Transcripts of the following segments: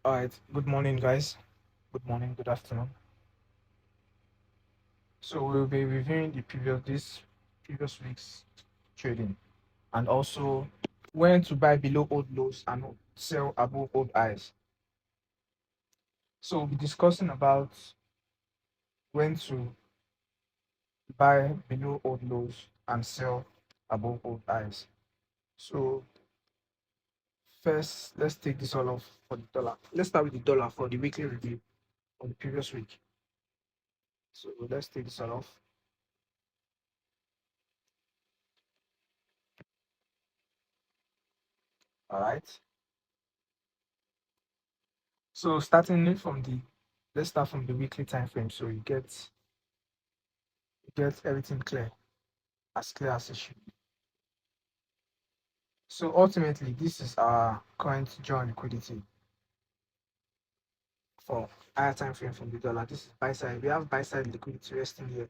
All right. Good morning, guys. Good morning. Good afternoon. So we'll be reviewing the previous week's trading, and also when to buy below old lows and sell above old highs. So we'll be discussing about when to buy below old lows and sell above old highs. So first, let's take this all off for the dollar. Let's start with the dollar for the weekly review of the previous week. So let's take this all off. All right. So starting from the let's start from the weekly time frame so you get everything clear as it should be. So ultimately this is our current joint liquidity for higher time frame from the dollar. This is buy side. We have buy side liquidity resting here.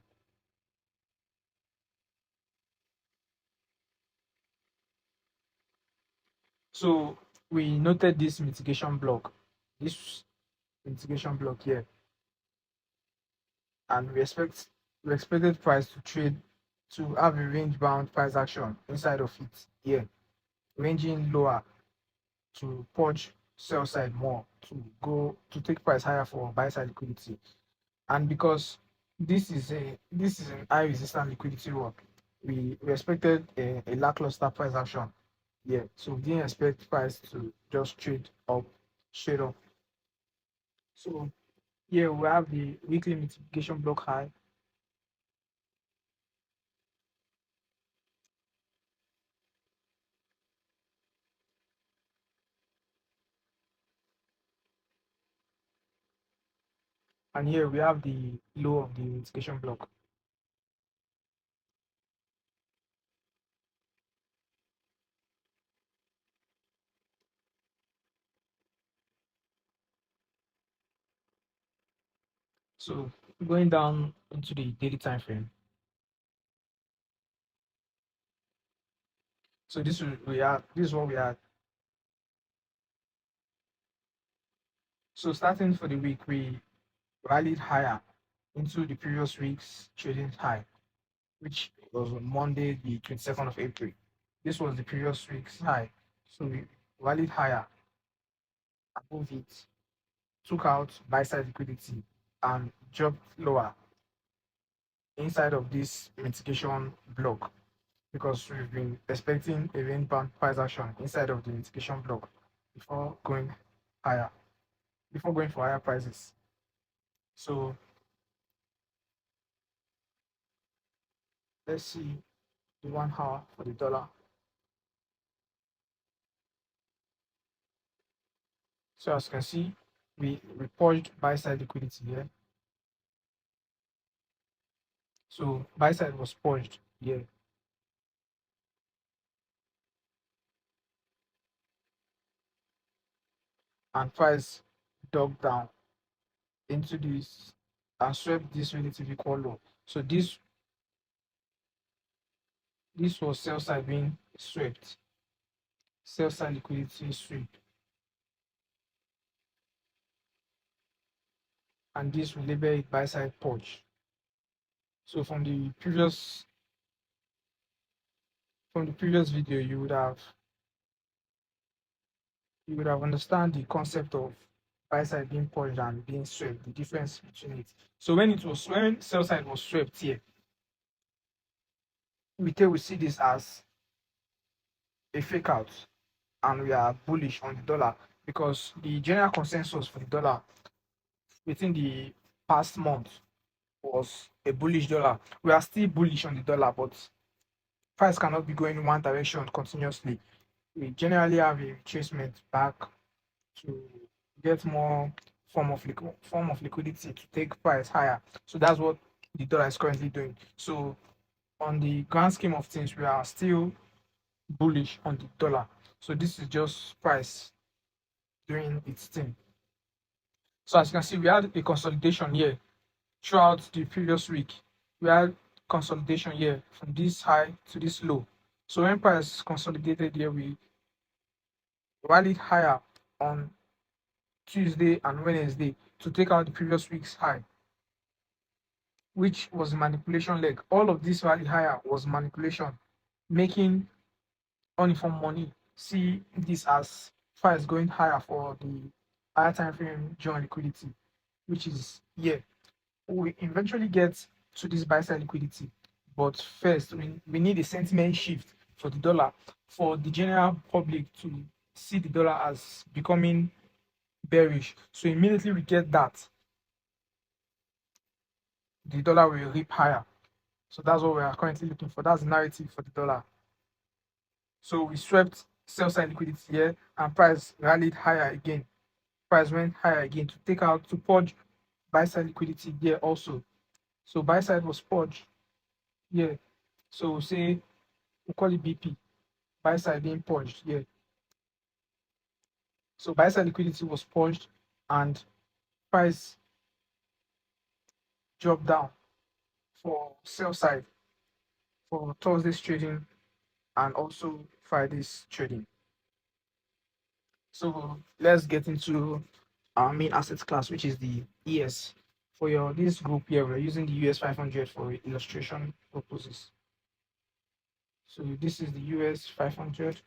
So we noted this mitigation block here, and we expected price to have a range bound price action inside of it here, ranging lower to purge sell side more to take price higher for buy side liquidity. And because this is an high resistance liquidity work, we expected a lackluster price action. Yeah, so we didn't expect price to just trade up straight up. So here we have the weekly mitigation block high. And here we have the low of the mitigation block. So going down into the daily time frame. So this is what we are. So starting for the week, we rallied higher into the previous week's trading high, which was on Monday, the 22nd of April. This was the previous week's high. So we rallied higher above it, took out buy side liquidity, and dropped lower inside of this mitigation block because we've been expecting a range bound price action inside of the mitigation block before going higher, before going for higher prices. So let's see the 1 hour for the dollar. So as you can see, we purged buy side liquidity here. So buy side was purged here, and price dug down into this and swept this relative equal low. So this was sell side being swept, sell side liquidity sweep, and this will label it buy side purge. So from the previous video, you would have understand the concept of buy side being purged and being swept, the difference between it. So when sell side was swept here, we see this as a fake out, and we are bullish on the dollar because the general consensus for the dollar within the past month was a bullish dollar. We are still bullish on the dollar, but price cannot be going in one direction continuously. We generally have a retracement back to get more form of liquidity to take price higher. So that's what the dollar is currently doing. So on the grand scheme of things, we are still bullish on the dollar. So this is just price doing its thing. So as you can see, we had a consolidation here throughout the previous week. We had consolidation here from this high to this low. So when price consolidated here, we rallied higher on Tuesday and Wednesday to take out the previous week's high, which was manipulation leg. All of this rally higher was manipulation, making uninformed money see this as price going higher for the higher time frame joint liquidity, which is here. We eventually get to this buy side liquidity, but first we need a sentiment shift for the dollar, for the general public to see the dollar as becoming bearish. So immediately we get that, the dollar will rip higher. So that's what we are currently looking for. That's the narrative for the dollar. So we swept sell side liquidity here and price rallied higher again. Price went higher again to take out, to purge buy side liquidity here also. So buy side was purged here. So say we call it BP, buy side being purged here. So buy side liquidity was purged and price dropped down for sell side for Thursday's trading and also Friday's trading. So let's get into our main asset class, which is the ES. For this group here, we're using the US 500 for illustration purposes. So this is the US 500.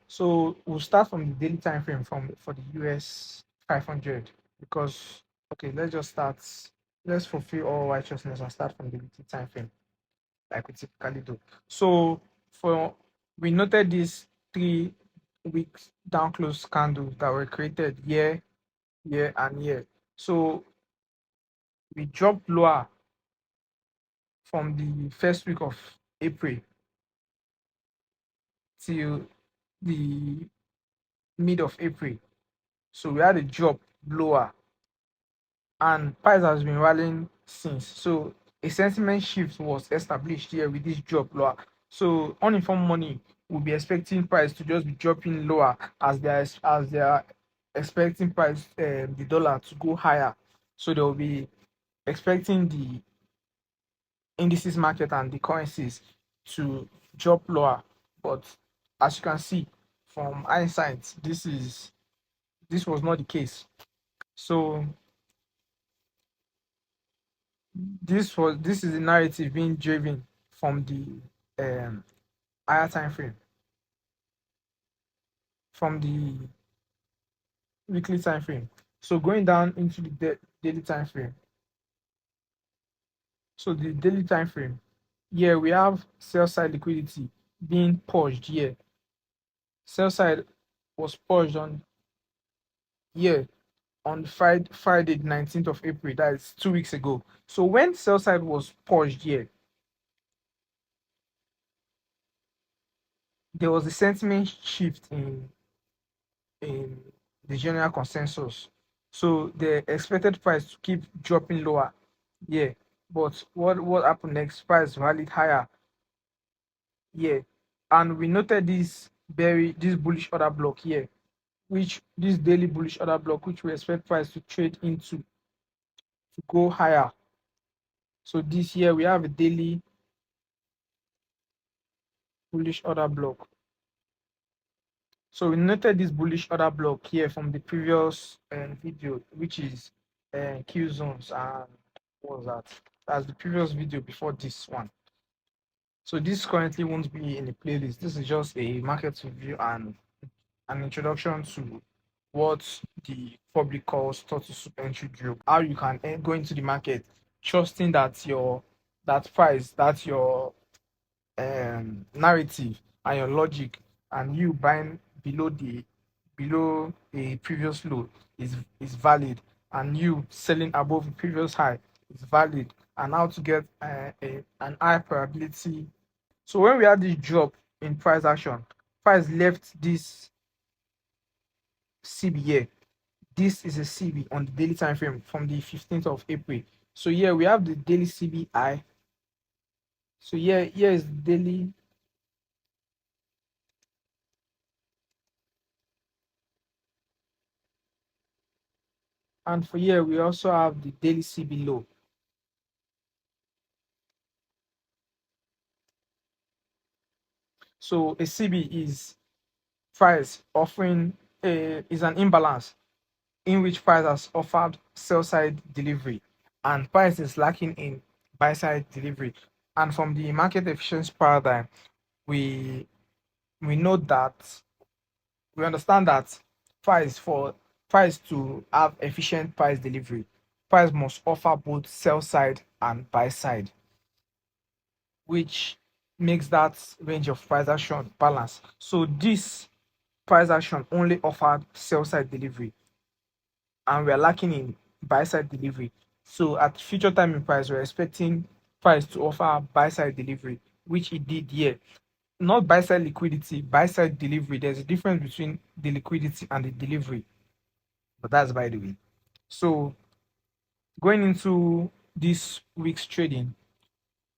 So we'll start from the daily time frame for the US 500 because okay, let's just start. Let's fulfill all righteousness and start from the daily time frame like we typically do. So for we noted these 3 weeks down close candles that were created year, and year. So we dropped lower from the first week of April till the mid of April. So we had a drop lower and price has been rallying since. So a sentiment shift was established here with this drop lower. So uninformed money will be expecting price to just be dropping lower as they are expecting price the dollar to go higher. So they will be expecting the indices market and the currencies to drop lower. But as you can see from hindsight, this was not the case. So this is the narrative being driven from the higher time frame, from the weekly time frame. So going down into the daily time frame. So the daily time frame, here we have sell side liquidity being purged here. Sell side was purged on here on Friday, the 19th of April. That is 2 weeks ago. So when sell side was purged here, there was a sentiment shift in the general consensus. So the expected price to keep dropping lower. Yeah. But what happened next? Price rallied higher. Yeah. And we noted this bullish order block here, which this daily bullish order block, which we expect price to trade into to go higher. So this year we have a daily bullish order block. So we noted this bullish order block here from the previous video, which is Q zones and what was that? That's the previous video before this one. So this currently won't be in the playlist. This is just a market review and an introduction to what the public calls total soup entry drill. How you can go into the market trusting that that price, that's your narrative and your logic, and you buying below a previous low is valid, and you selling above the previous high is valid, and how to get an high probability. So when we had this drop in price action, price left this CB here. This is a CB on the daily time frame from the 15th of April. So here we have the daily CBI. So here is the daily And for here, we also have the daily CB low. So a CB is price offering is an imbalance in which price has offered sell side delivery and price is lacking in buy side delivery. And from the market efficiency paradigm, we we know that we understand that price for price to have efficient price delivery, price must offer both sell side and buy side, which makes that range of price action balance. So this price action only offered sell side delivery and we're lacking in buy side delivery. So at future time in price, we're expecting price to offer buy side delivery, which it did here. Not buy side liquidity, buy side delivery. There's a difference between the liquidity and the delivery, but that's by the way. So going into this week's trading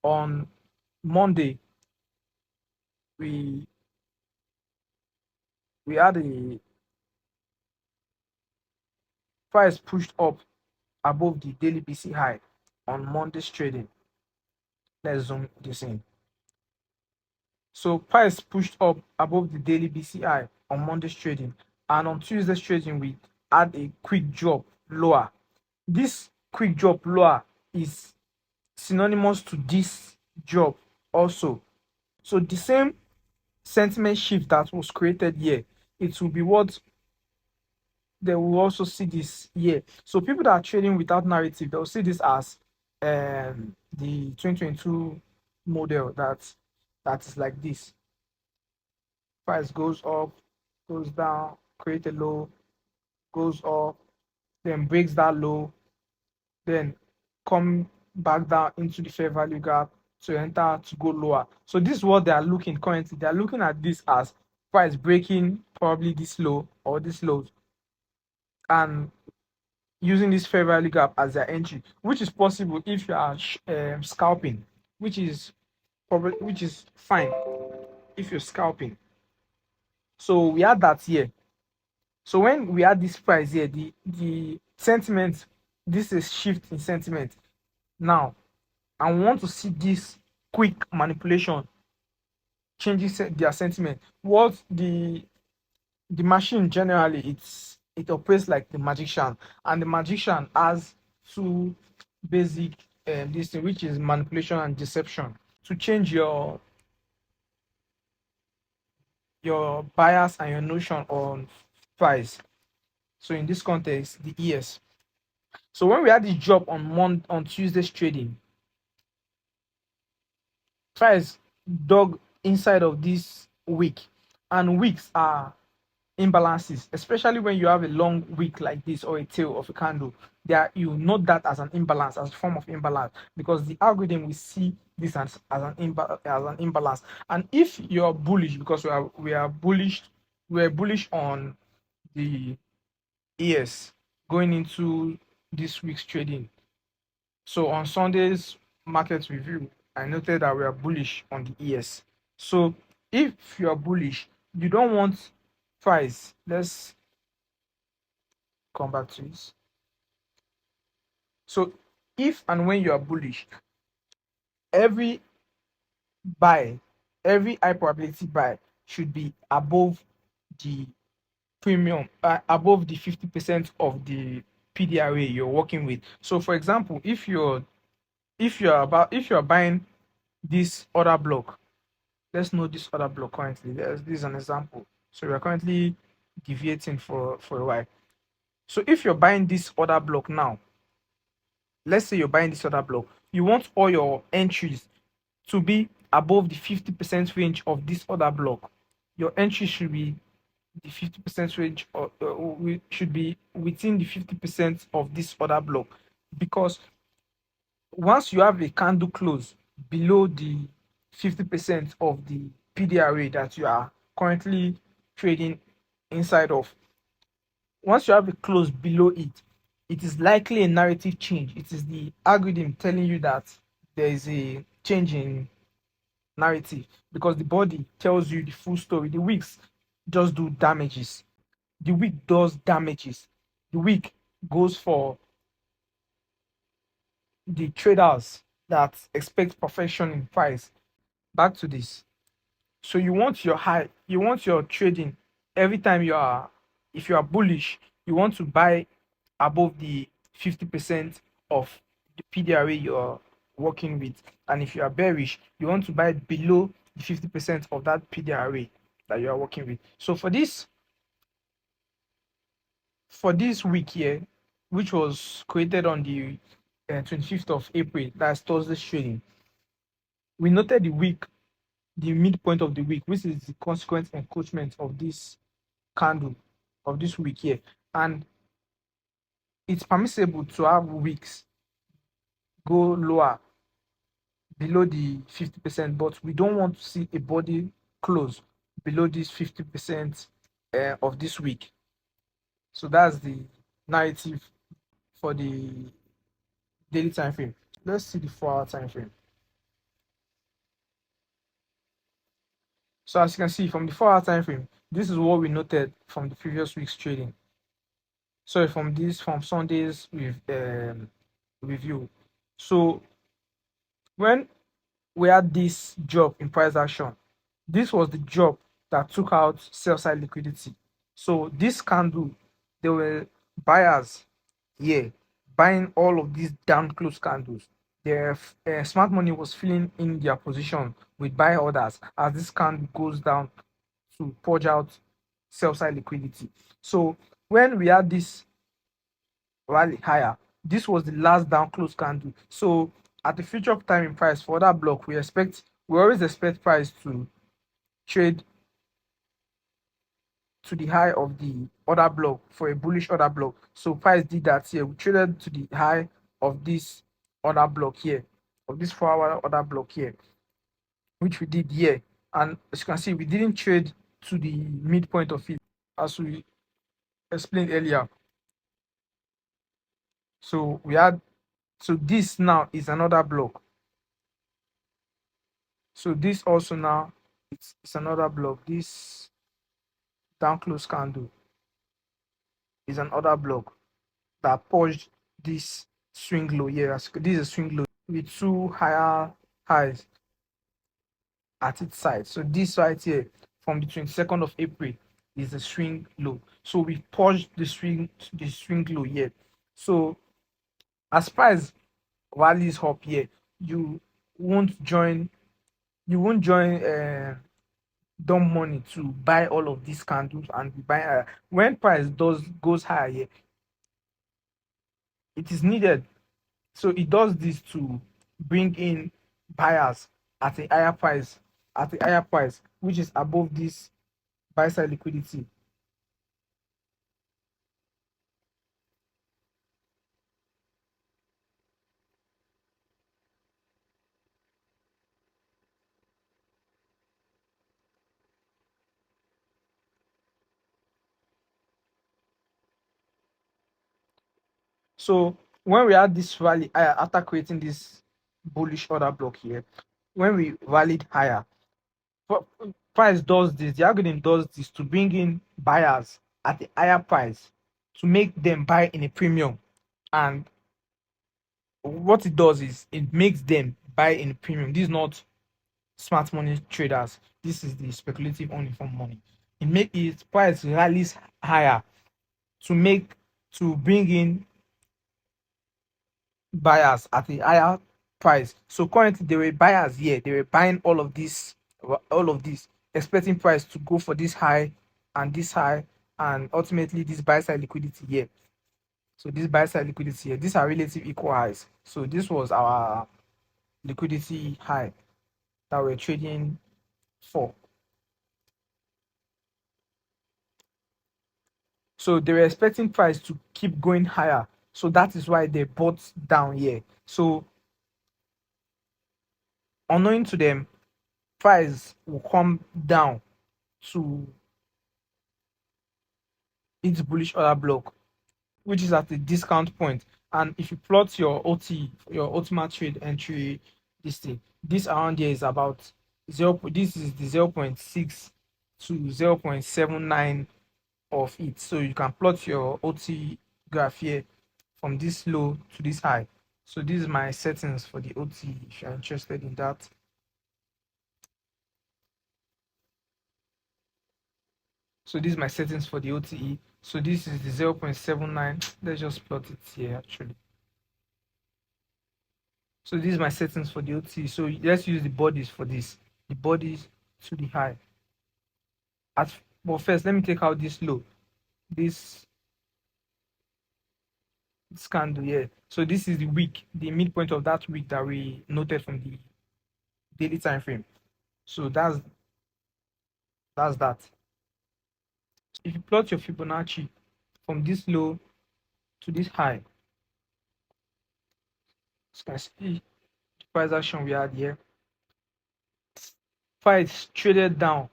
on Monday, we we had a price pushed up above the daily BC high on Monday's trading. Let's zoom this in. So price pushed up above the daily BCI on Monday's trading, and on Tuesday's trading, we had a quick drop lower. This quick drop lower is synonymous to this drop also. So the same sentiment shift that was created here, it will be what they will also see this here. So people that are trading without narrative, they'll see this as the 2022 model that is like this. Price goes up, goes down, create a low, goes up, then breaks that low, then come back down into the fair value gap to enter to go lower. So this is what they are looking currently. They are looking at this as price breaking probably this low or this low and using this fair value gap as their entry, which is possible if you are scalping, which is fine if you're scalping. So we had that here. So when we had this price here, the sentiment, this is shift in sentiment. Now, I want to see this quick manipulation changing their sentiment. What the machine generally it operates like the magician, and the magician has two basic this thing, which is manipulation and deception, to change your bias and your notion on price. So in this context, the ES. So when we had this drop on Tuesday's trading, price dug inside of this week, and weeks are imbalances, especially when you have a long wick like this or a tail of a candle. There you note that as an imbalance, as a form of imbalance, because the algorithm will see this as an imbalance. And if you're bullish, because we are bullish, we're bullish on the ES going into this week's trading. So on Sunday's market review, I noted that we are bullish on the ES. So if you are bullish, you don't want price. Let's come back to this. So if and when you are bullish, every buy, every high probability buy should be above the premium, above the 50% of the PDRA you're working with. So for example, if you're buying this other block, let's know this other block currently. This is an example. So we're currently deviating for a while. So if you're buying this other block now, let's say you're buying this other block, you want all your entries to be above the 50% range of this other block. Your entry should be the 50% range, or we should be within the 50% of this other block, because once you have a candle close below the 50% of the PDRA that you are currently trading inside of, once you have a close below it, it is likely a narrative change. It is the algorithm telling you that there is a change in narrative, because the body tells you the full story. The wicks just do damages. The wick does damages. The wick goes for the traders that expect perfection in price. Back to this. So you want your high, you want your trading every time you are, if you are bullish, you want to buy above the 50% of the PDRA you're working with. And if you are bearish, you want to buy below the 50% of that PDRA that you are working with. So for this week here, which was created on the 25th of April, that's Thursday trading, we noted the midpoint of the week, which is the consequent encroachment of this candle of this week here. And it's permissible to have weeks go lower below the 50%, but we don't want to see a body close below this 50% of this week. So that's the narrative for the daily time frame. Let's see the 4 hour time frame. So as you can see from the 4 hour time frame, this is what we noted from the previous week's trading. Sorry, from Sunday's with review. So when we had this drop in price action, this was the drop that took out sell side liquidity. So this candle, there were buyers here buying all of these down close candles. Their smart money was filling in their position with buy orders as this candle goes down to purge out sell side liquidity. So when we had this rally higher, this was the last down close candle. So at the future of time in price for that block, we always expect price to trade to the high of the order block for a bullish order block. So price did that here. We traded to the high of this order block here, of this 4 hour order block here, which we did here. And as you can see, we didn't trade to the midpoint of it, as we explained earlier. So this now is another block. So this also now it's another block. This down close candle is another block that purged this swing low here. This is a swing low with two higher highs at its side. So this right here from the 22nd of April is a swing low. So we purged the swing low here. So as price rallies up here, you won't join dump money to buy all of these candles and be buying when price goes higher here, it is needed. So it does this to bring in buyers at a higher price, which is above this buy side liquidity. So when we had this rally after creating this bullish order block here, when we rallied higher, price does this, the algorithm does this to bring in buyers at a higher price to make them buy in a premium. And what it does is it makes them buy in a premium. This is not smart money traders. This is the speculative uninformed money. It make its price rallies higher to bring in buyers at a higher price. So currently there were buyers here. They were buying all of this, expecting price to go for this high, and ultimately this buy side liquidity here. So this buy side liquidity here, these are relative equal highs. So this was our liquidity high that we're trading for. So they were expecting price to keep going higher. So that is why they bought down here. So unknowing to them, price will come down to its bullish order block, which is at a discount point. And if you plot your OT, your ultimate trade entry, this around here is about this is the 0.6 to 0.79 of it. So you can plot your OT graph here from this low to this high. So this is my settings for the OT if you're interested in that. So this is my settings for the OTE. So this is the 0.79. Let's just plot it here actually. So this is my settings for the OTE. So let's use the bodies for this. The bodies to the high. But first, let me take out this low. This candle here. So this is the week, the midpoint of that week that we noted from the daily time frame. So that's that. If you plot your Fibonacci from this low to this high, you can see the price action we had here. Price traded down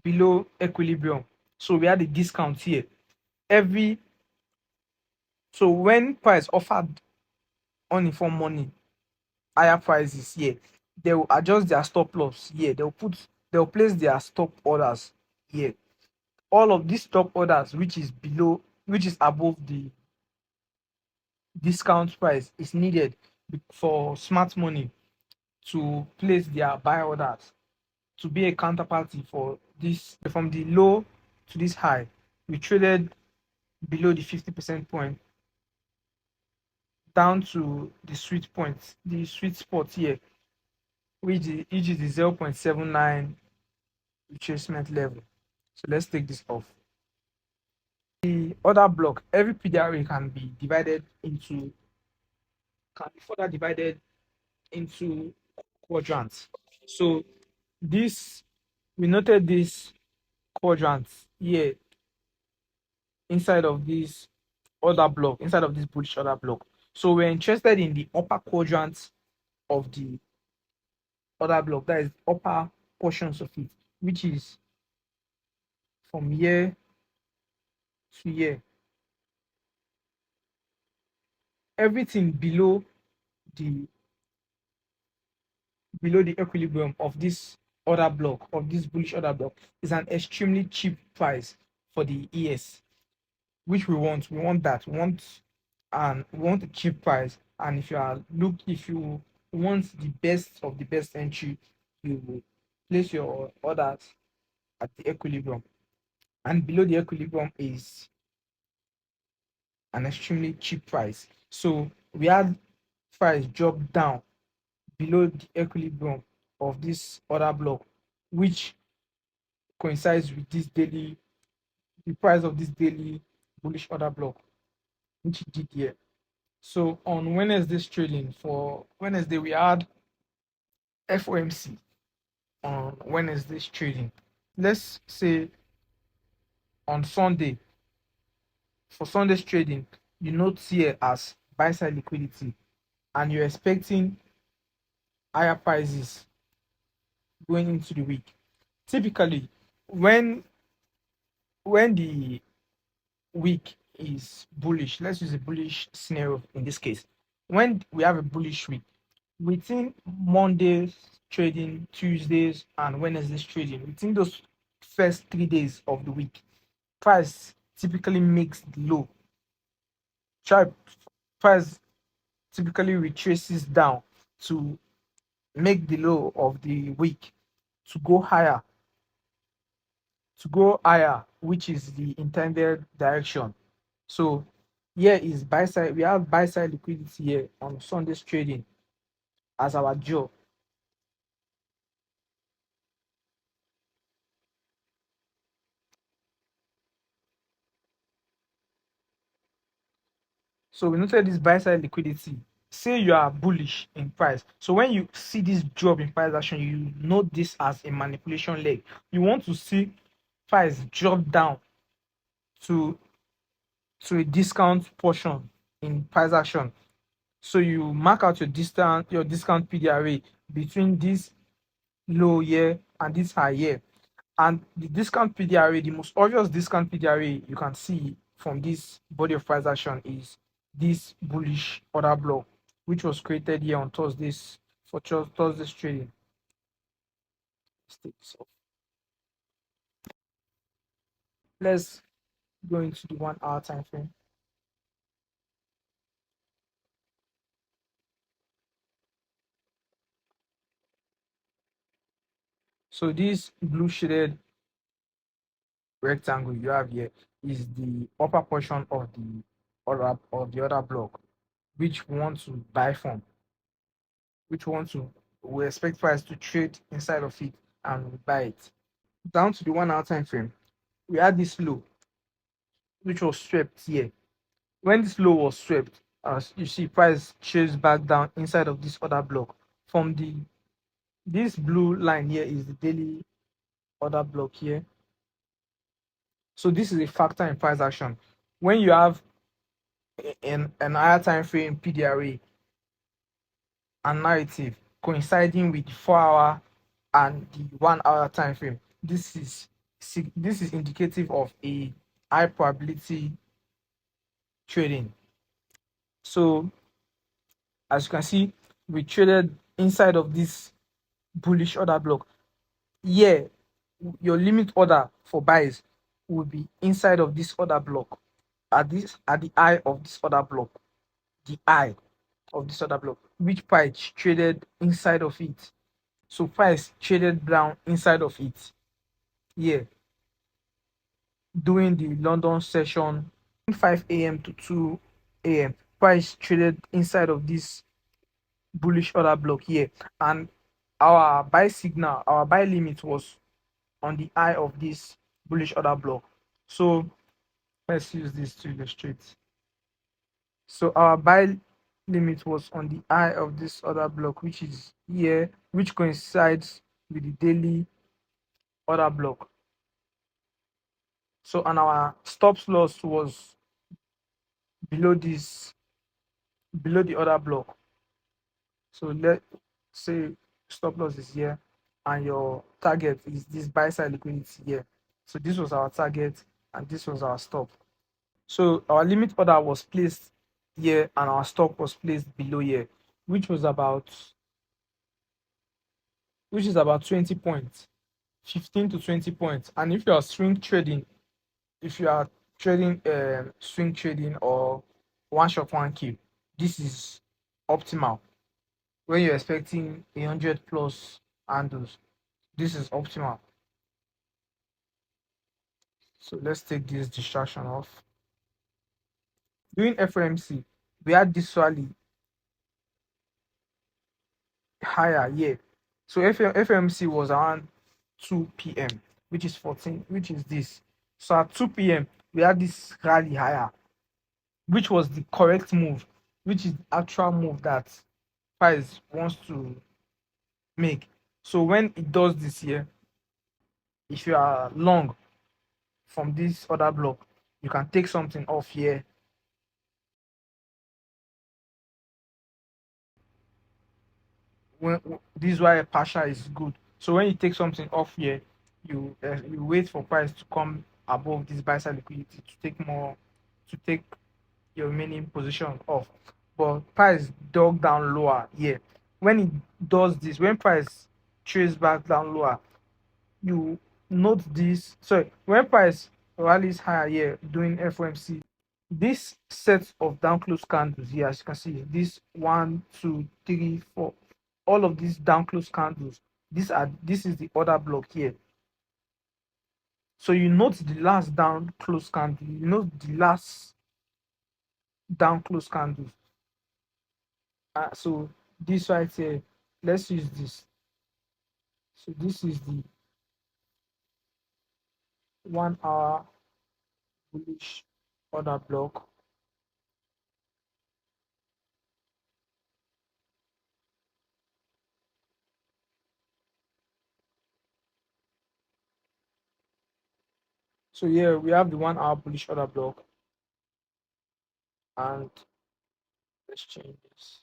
below equilibrium. So we had a discount here. So when price offered uninformed money, higher prices here, they will adjust their stop loss here. They'll place their stop orders here. All of these stop orders, which is above the discount price, is needed for smart money to place their buy orders to be a counterparty for this. From the low to this high, we traded below the 50% point down to the sweet spot here, which is the 0.79 retracement level. So let's take this off. The other block, every PDRA can be further divided into quadrants. So we noted this quadrant here inside of this bullish order block. So we're interested in the upper quadrant of the other block, that is upper portions of it, which is from here to here. Everything below the equilibrium of this order block, of this bullish order block, is an extremely cheap price for the ES, which we want. We want that. We want a cheap price. And if you want the best of the best entry, you place your orders at the equilibrium. And below the equilibrium is an extremely cheap price. So we had price drop down below the equilibrium of this order block, which coincides with the price of this daily bullish order block, which it did here. So on Wednesday's trading, for Wednesday, we had FOMC on Wednesday's trading. Let's say on Sunday, for Sunday's trading, you note here as buy side liquidity, and you're expecting higher prices going into the week. Typically, when the week is bullish, let's use a bullish scenario in this case. When we have a bullish week, within Monday's trading, Tuesdays, and Wednesday's trading, within those first 3 days of the week, price typically makes the low. Price typically retraces down to make the low of the week to go higher, which is the intended direction. So here is buy side. We have buy side liquidity here on Sunday's trading as our jaw. So we noted this buy side liquidity. Say you are bullish in price. So when you see this drop in price action, you note this as a manipulation leg. You want to see price drop down to a discount portion in price action. So you mark out your discount PDRA between this low here and this high here. And the discount PDRA, the most obvious discount PDRA you can see from this body of price action is this bullish order block, which was created here on Thursday's trading. Let's take this off. Let's go into the 1 hour time frame. So this blue shaded rectangle you have here is the upper portion of the other block, which we want to buy from, which we want to we expect price to trade inside of it and we buy it. Down to the 1 hour time frame, we had this low which was swept here. When this low was swept, as you see, price chased back down inside of this other block. From the this blue line here is the daily order block here. So this is a factor in price action. When you have an higher time frame PDRA and narrative coinciding with the 4 hour and the 1 hour time frame, this is indicative of a high probability trading. So as you can see, we traded inside of this bullish order block. Here, your limit order for buys will be inside of this order block, at the eye of this order block, the eye of this other block, which price traded inside of it. So price traded down inside of it. Here, during the London session, 5 a.m. to 2 a.m., price traded inside of this bullish order block here, and our buy signal, our buy limit was on the eye of this bullish order block. So let's use this to illustrate. So our buy limit was on the eye of this other block, which is here, which coincides with the daily order block. So and our stop loss was below the other block. So let's say stop loss is here and your target is this buy side liquidity here. So this was our target and this was our stop. So our limit order was placed here and our stop was placed below here, which is about 20 points, 15 to 20 points. And if you are swing trading, if you are trading swing trading or one shot one kill, this is optimal. When you're expecting 100 plus handles, this is optimal. So let's take this distraction off. During FOMC, we had this rally higher here. So FOMC was around 2 p.m., which is 14, which is this. So at 2 p.m., we had this rally higher, which was the correct move, which is the actual move that price wants to make. So when it does this here, if you are long from this other block, you can take something off here. This is why a partial is good. So when you take something off here, you wait for price to come above this buy side liquidity to take your remaining position off. But price dug down lower here. When it does this, when price trades back down lower, you note this. Sorry, when price rallies higher here during FOMC, this set of down close candles here, as you can see, this 1, 2, 3, 4, all of these down close candles, this is the order block here. So you note the last down close candle, you note the last down close candle. So this right here, let's use this. So this is the 1 hour bullish order block. So here we have the 1 hour bullish order block, and let's change this.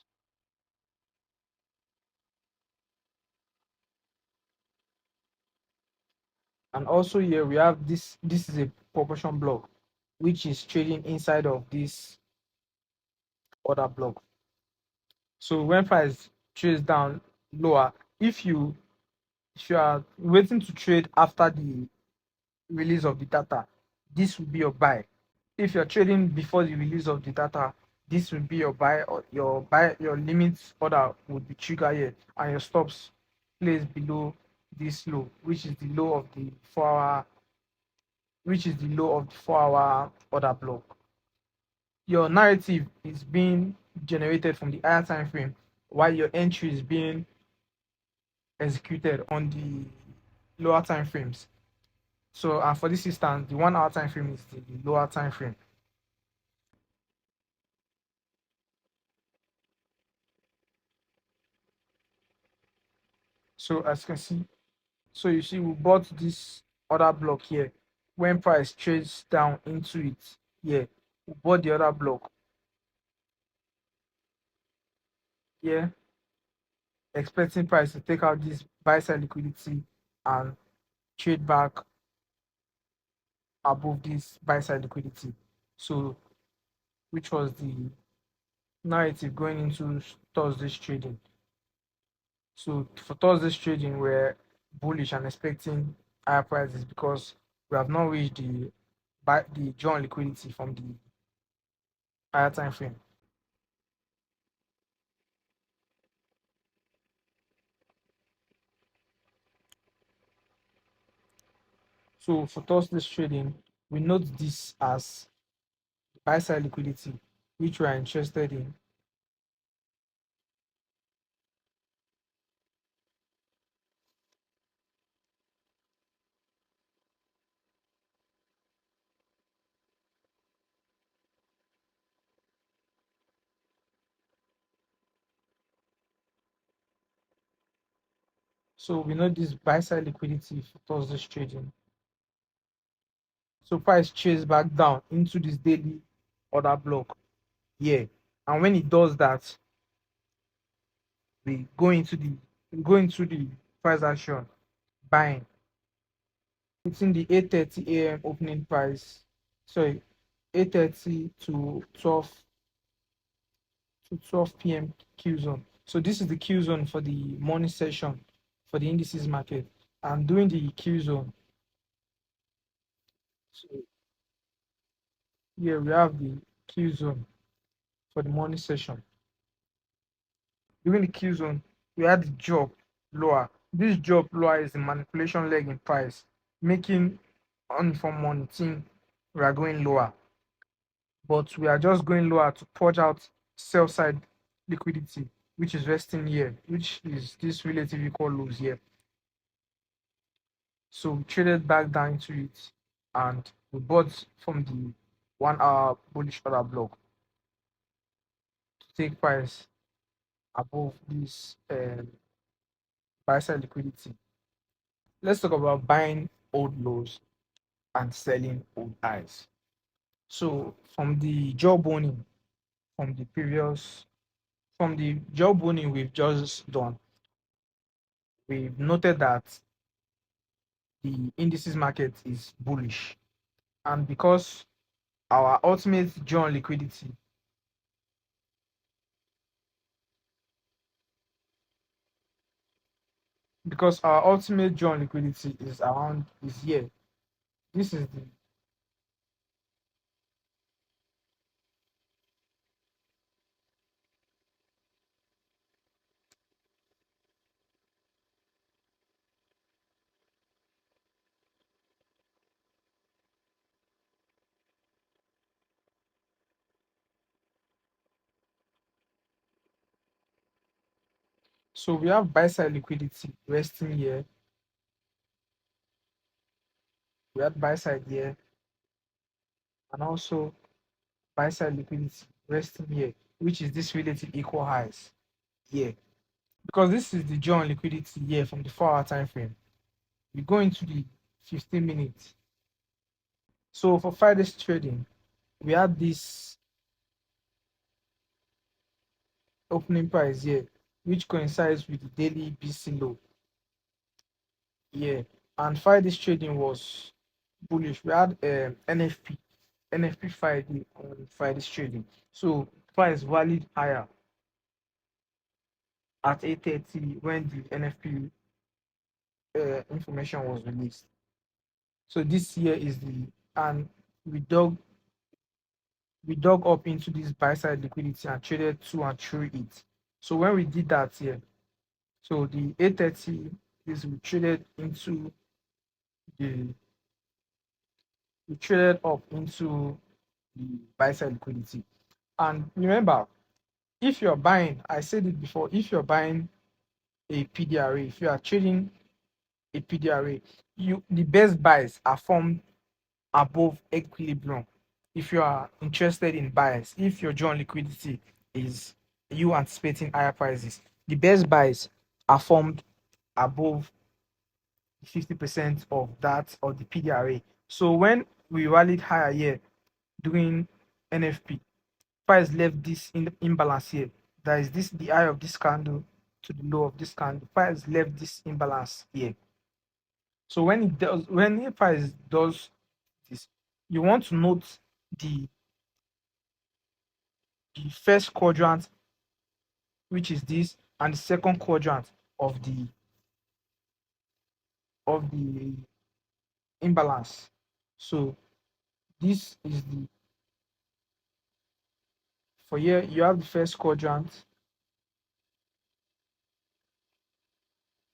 And also here we have this is a proportion block, which is trading inside of this order block. So when price trades down lower, if you are waiting to trade after the release of the data, this will be your buy. If you're trading before the release of the data, this will be your buy, or your limit order would be triggered here, and your stops placed below this low, which is the low of the 4 hour, order block. Your narrative is being generated from the higher time frame, while your entry is being executed on the lower time frames. So, and for this instance, the 1 hour time frame is the lower time frame. So as you can see, so you see we bought this other block here. When price trades down into it here, we bought the other block here, expecting price to take out this buy side liquidity and trade back above this buy side liquidity. So which was the narrative going into Thursday's trading. So for Thursday's trading, we're bullish and expecting higher prices because we have not reached the drawn liquidity from the higher time frame. So for Thursday's trading, we note this as buy side liquidity, which we are interested in. So we know this buy side liquidity for Thursday's trading. So price chase back down into this daily order block here. And when it does that, we go into the price action buying. It's in the 8:30 a.m. opening price. Sorry, 8:30 to 12 p.m. Q zone. So this is the Q zone for the morning session for the indices market. And during the Q zone, so here we have the Q zone for the morning session. During the Q zone, we had the job lower. This job lower is the manipulation leg in price, making uniform money think we are going lower. But we are just going lower to purge out sell side liquidity, which is resting here, which is this relative equal lows here. So we traded back down into it and we bought from the 1 hour bullish order block to take price above this buy side liquidity. Let's talk about buying old lows and selling old highs. So from the previous from the jawboning we've just done, we've noted that the indices market is bullish. And our ultimate drawn liquidity, because our ultimate drawn liquidity is here. This is the so we have buy side liquidity resting here. We have buy side here and also buy side liquidity resting here, which is this relative equal highs here. Because this is the drawn liquidity here from the 4 hour time frame. We go into the 15 minutes. So for Friday's trading, we had this opening price here, which coincides with the daily BC low here. And Friday's trading was bullish. We had NFP Friday on Friday's trading. So price valued higher at 8:30 when the NFP information was released. So this year is the and we dug we dug up into this buy side liquidity and traded to and through it. So when we did that here, so the 8:30 this we traded into the we traded up into the buy side liquidity. And remember, if you're buying, I said it before, if you're buying a PDRA, if you are trading a PDRA, the best buys are formed above equilibrium. If you are interested in buys, if your drawn liquidity is you anticipating higher prices, the best buys are formed above 50% of that of the PDRA. So when we rallied higher here during NFP, price left this imbalance here. That is this the high of this candle to the low of this candle. Price left this imbalance here. So when the price does this, you want to note the the first quadrant, which is this, and the second quadrant of the imbalance. So this is the for here you have the first quadrant,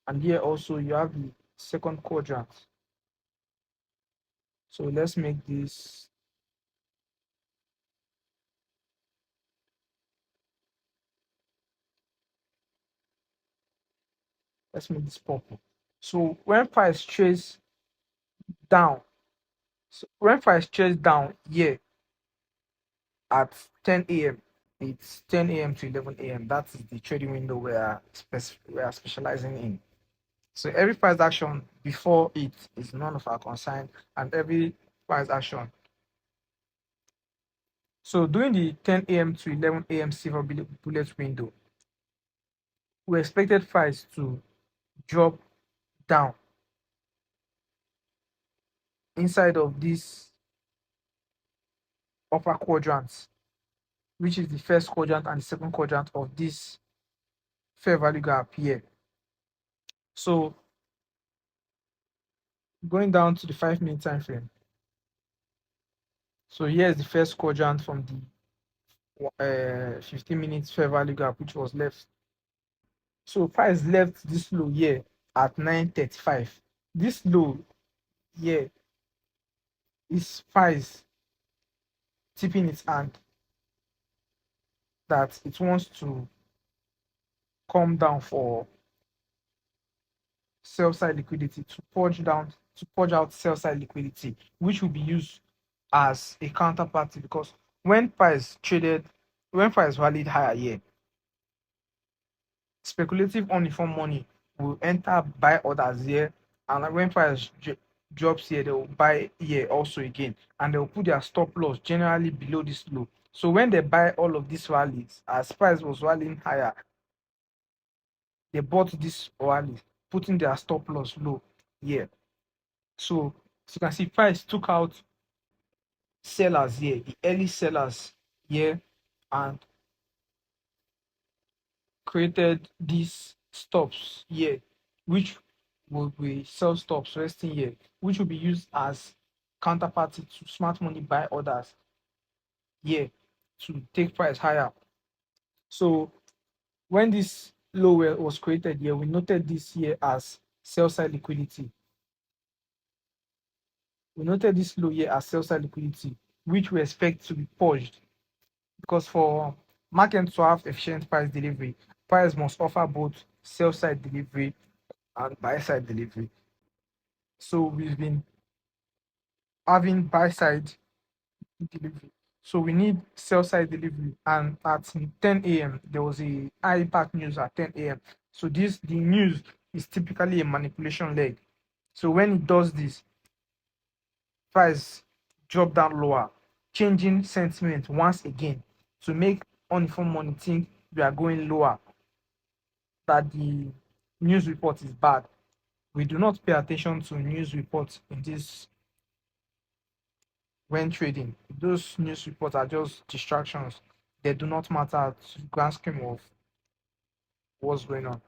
and here also you have the second quadrant. So let's make this purple. So when price trades down, here at 10 a.m., it's 10 a.m. to 11 a.m. That is the trading window we are specializing in. So every price action before it is none of our concern, and every price action. So during the 10 a.m. to 11 a.m. silver bullet window, we expected price to drop down inside of this upper quadrant, which is the first quadrant and the second quadrant of this fair value gap here. So going down to the 5-minute time frame. So here's the first quadrant from the 15 minutes fair value gap, which was left. So price left this low here at 9:35. This low here is price tipping its hand that it wants to come down for sell side liquidity to purge out sell side liquidity, which will be used as a counterparty because when price rallied higher here, speculative uniform money will enter buy orders here, and when price drops here, they will buy here also again, and they will put their stop loss generally below this low. So when they buy all of these rallies, as price was rallying higher, they bought this rally, putting their stop loss low here. So as you can see, price took out sellers here, the early sellers here, and created these stops here, which will be sell stops resting here, which will be used as counterparty to smart money buy orders here to take price higher. So when this low was created here, we noted this here as sell side liquidity. We noted this low here as sell side liquidity, which we expect to be purged because for market to have efficient price delivery, price must offer both sell side delivery and buy side delivery. So we've been having buy side delivery. So we need sell side delivery. And at 10 a.m., there was a high impact news at 10 a.m. So the news is typically a manipulation leg. So when it does this, price drop down lower, changing sentiment once again to make uniform money think we are going lower, that the news report is bad. We do not pay attention to news reports in this when trading. Those news reports are just distractions. They do not matter to the grand scheme of what's going on.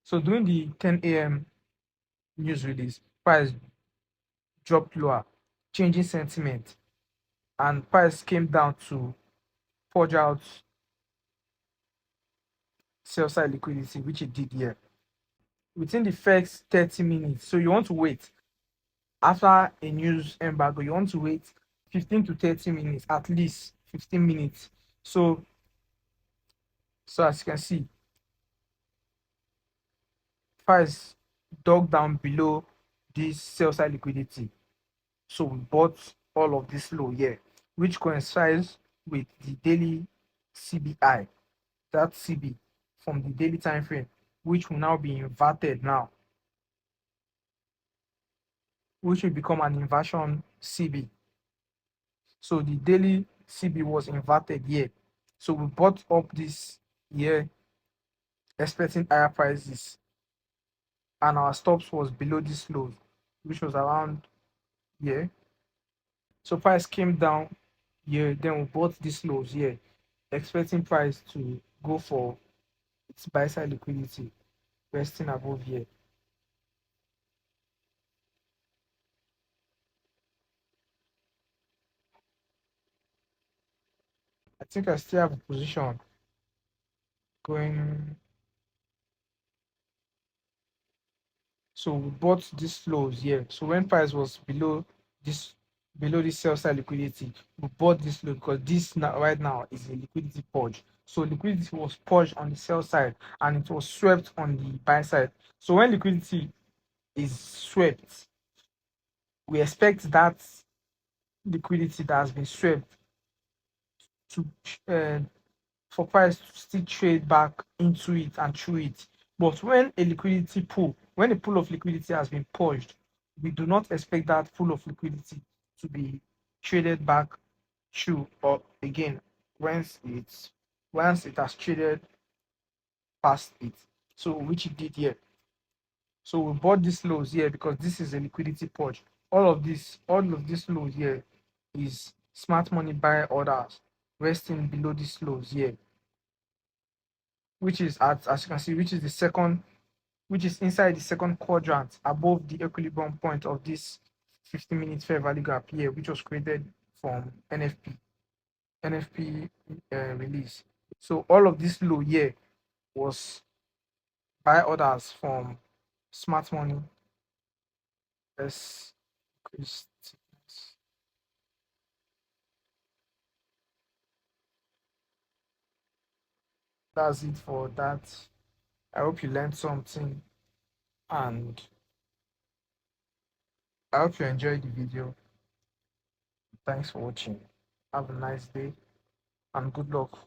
So during the 10 a.m. news release, price dropped lower, changing sentiment, and price came down to purge out sell side liquidity, which it did here within the first 30 minutes. So you want to wait after a news embargo, you want to wait 15 to 30 minutes, at least 15 minutes. So as you can see, price dug down below this sell side liquidity. So we bought all of this low here, which coincides with the daily CBI, that CB from the daily time frame, which will now be inverted now, which will become an inversion CB. So the daily CB was inverted here. So we bought up this here, expecting higher prices, and our stops was below this low, which was around here. So price came down here, then we bought these lows here, expecting price to go for its buy side liquidity, resting above here. I think I still have a position going. So we bought these lows here. So when price was this below this sell side liquidity, we bought this low because this now, right now is a liquidity purge. So liquidity was purged on the sell side and it was swept on the buy side. So when liquidity is swept, we expect that liquidity that has been swept to uh, for price to still trade back into it and through it. But when a pool of liquidity has been purged, we do not expect that pool of liquidity to be traded back through or again once it has traded past it. So which it did here. So we bought these lows here because this is a liquidity purge. All of this lows here is smart money buy orders resting below these lows here, which is at as you can see, which is inside the second quadrant above the equilibrium point of this 15-minute fair value gap here, which was created from NFP release. So all of this low here was buy orders from smart money. Let's increase thickness. That's it for that. I hope you learned something and I hope you enjoyed the video. Thanks for watching. Have a nice day and good luck.